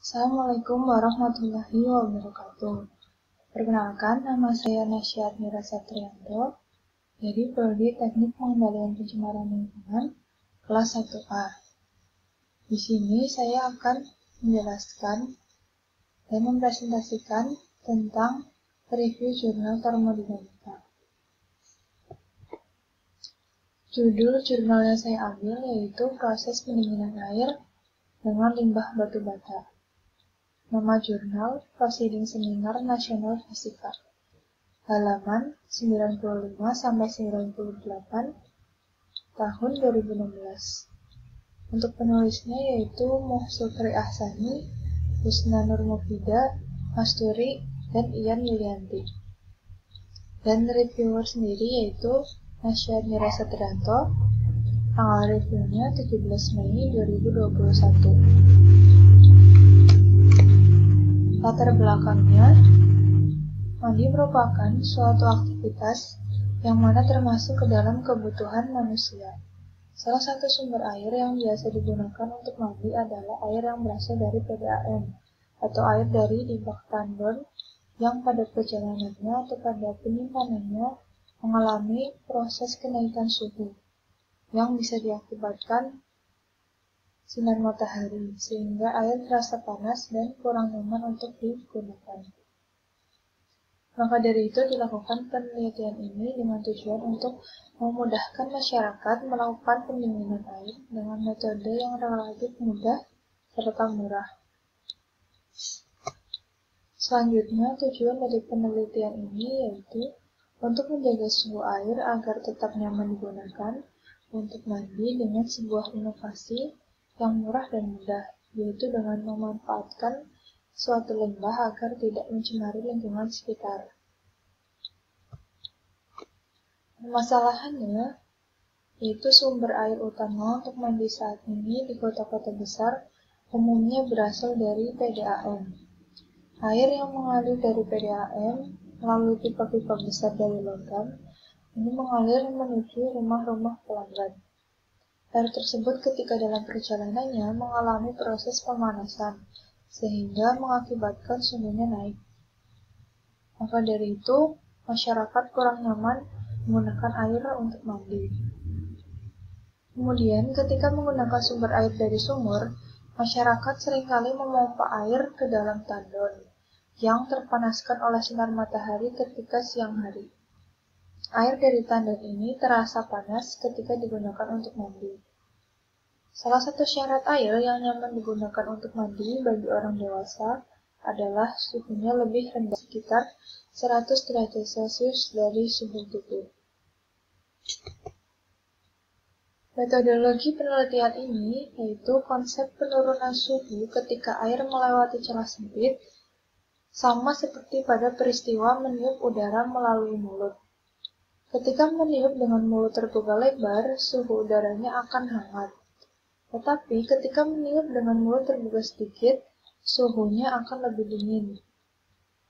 Assalamualaikum warahmatullahi wabarakatuh. Perkenalkan, nama saya Nasya Admira Satrianto dari Prodi Teknik Pengendalian Pencemaran Lingkungan kelas 1A. Di sini saya akan menjelaskan dan mempresentasikan tentang review jurnal termodinamika. Judul jurnal yang saya ambil yaitu Proses Pendinginan Air dengan Limbah Batu Bata. Nama jurnal Proceeding Seminar Nasional Fisika. Halaman 95-98 tahun 2016. Untuk penulisnya yaitu Muhsukri Ahsani, Husna Nurmufida, Masturi, dan Ian Yulianti. Dan reviewer sendiri yaitu Nasya Admira Satrianto. Tanggal reviewnya 17 Mei 2021. Latar belakangnya, mandi merupakan suatu aktivitas yang mana termasuk ke dalam kebutuhan manusia. Salah satu sumber air yang biasa digunakan untuk mandi adalah air yang berasal dari PDAM, atau air dari di bak tandon yang pada perjalanannya atau pada penyimpanannya mengalami proses kenaikan suhu, yang bisa diakibatkan sinar matahari, sehingga air terasa panas dan kurang nyaman untuk digunakan. Maka dari itu dilakukan penelitian ini dengan tujuan untuk memudahkan masyarakat melakukan pendinginan air dengan metode yang relatif mudah serta murah. Selanjutnya, tujuan dari penelitian ini yaitu untuk menjaga suhu air agar tetap nyaman digunakan untuk mandi dengan sebuah inovasi yang murah dan mudah, yaitu dengan memanfaatkan suatu limbah agar tidak mencemari lingkungan sekitar. Permasalahannya, yaitu sumber air utama untuk mandi saat ini di kota-kota besar umumnya berasal dari PDAM. Air yang mengalir dari PDAM melalui pipa-pipa besar dari logam ini mengalir menuju rumah-rumah pelanggan. Air tersebut ketika dalam perjalanannya mengalami proses pemanasan, sehingga mengakibatkan suhunya naik. Maka dari itu, masyarakat kurang nyaman menggunakan air untuk mandi. Kemudian, ketika menggunakan sumber air dari sumur, masyarakat seringkali memompa air ke dalam tandon, yang terpanaskan oleh sinar matahari ketika siang hari. Air dari tandon ini terasa panas ketika digunakan untuk mandi. Salah satu syarat air yang nyaman digunakan untuk mandi bagi orang dewasa adalah suhunya lebih rendah, sekitar 100 derajat Celcius dari suhu tubuh. Metodologi penelitian ini yaitu konsep penurunan suhu ketika air melewati celah sempit, sama seperti pada peristiwa meniup udara melalui mulut. Ketika meniup dengan mulut terbuka lebar, suhu udaranya akan hangat. Tetapi ketika meniup dengan mulut terbuka sedikit, suhunya akan lebih dingin.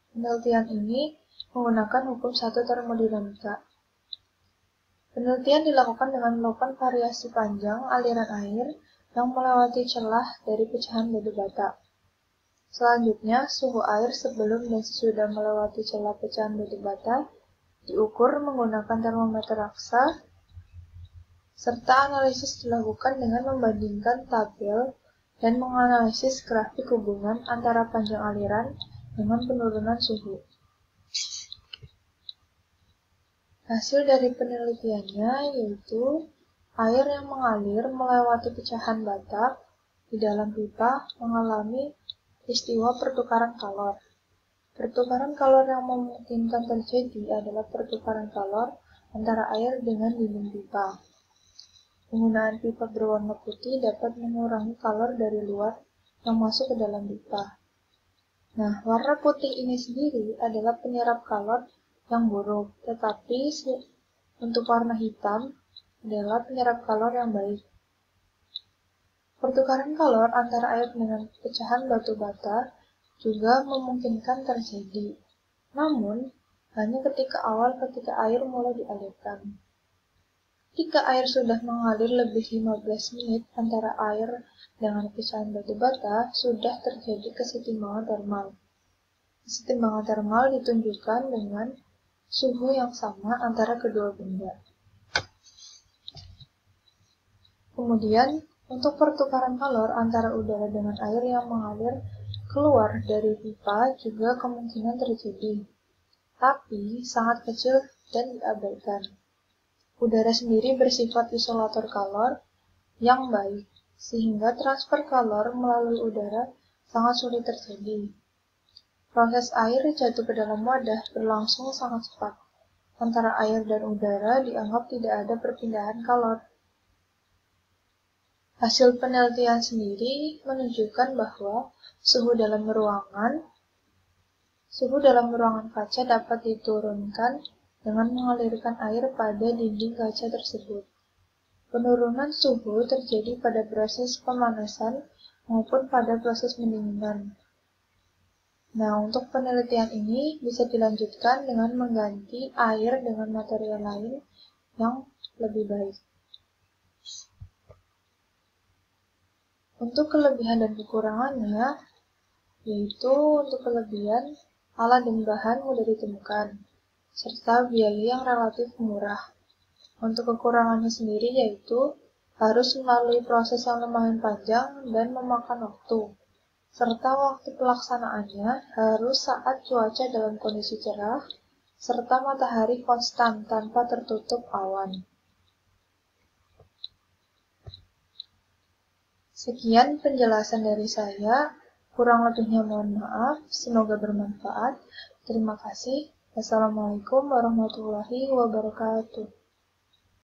Penelitian ini menggunakan hukum 1 termodinamika. Penelitian dilakukan dengan melakukan variasi panjang aliran air yang melewati celah dari pecahan batu bata. Selanjutnya, suhu air sebelum dan sesudah melewati celah pecahan batu bata diukur menggunakan termometer raksa, serta analisis dilakukan dengan membandingkan tabel dan menganalisis grafik hubungan antara panjang aliran dengan penurunan suhu. Hasil dari penelitiannya yaitu air yang mengalir melewati pecahan bata di dalam pipa mengalami peristiwa pertukaran kalor. Pertukaran kalor yang memungkinkan terjadi adalah pertukaran kalor antara air dengan dinding pipa. Penggunaan pipa berwarna putih dapat mengurangi kalor dari luar yang masuk ke dalam pipa. Nah, warna putih ini sendiri adalah penyerap kalor yang buruk, tetapi untuk warna hitam adalah penyerap kalor yang baik. Pertukaran kalor antara air dengan pecahan batu bata juga memungkinkan terjadi. Namun, hanya ketika air mulai dialirkan. Jika air sudah mengalir lebih 15 menit antara air dengan pisahan batu bata, sudah terjadi kesetimbangan termal. Kesetimbangan termal ditunjukkan dengan suhu yang sama antara kedua benda. Kemudian, untuk pertukaran kalor antara udara dengan air yang mengalir keluar dari pipa juga kemungkinan terjadi, tapi sangat kecil dan diabaikan. Udara sendiri bersifat isolator kalor yang baik, sehingga transfer kalor melalui udara sangat sulit terjadi. Proses air jatuh ke dalam wadah berlangsung sangat cepat. Antara air dan udara dianggap tidak ada perpindahan kalor. Hasil penelitian sendiri menunjukkan bahwa suhu dalam ruangan kaca dapat diturunkan dengan mengalirkan air pada dinding kaca tersebut. Penurunan suhu terjadi pada proses pemanasan maupun pada proses pendinginan. Nah, untuk penelitian ini bisa dilanjutkan dengan mengganti air dengan material lain yang lebih baik. Untuk kelebihan dan kekurangannya, yaitu untuk kelebihan, alat dan bahan mudah ditemukan, serta biaya yang relatif murah. Untuk kekurangannya sendiri yaitu harus melalui proses yang lumayan panjang dan memakan waktu, serta waktu pelaksanaannya harus saat cuaca dalam kondisi cerah, serta matahari konstan tanpa tertutup awan. Sekian penjelasan dari saya, kurang lebihnya mohon maaf, semoga bermanfaat. Terima kasih. Wassalamualaikum warahmatullahi wabarakatuh.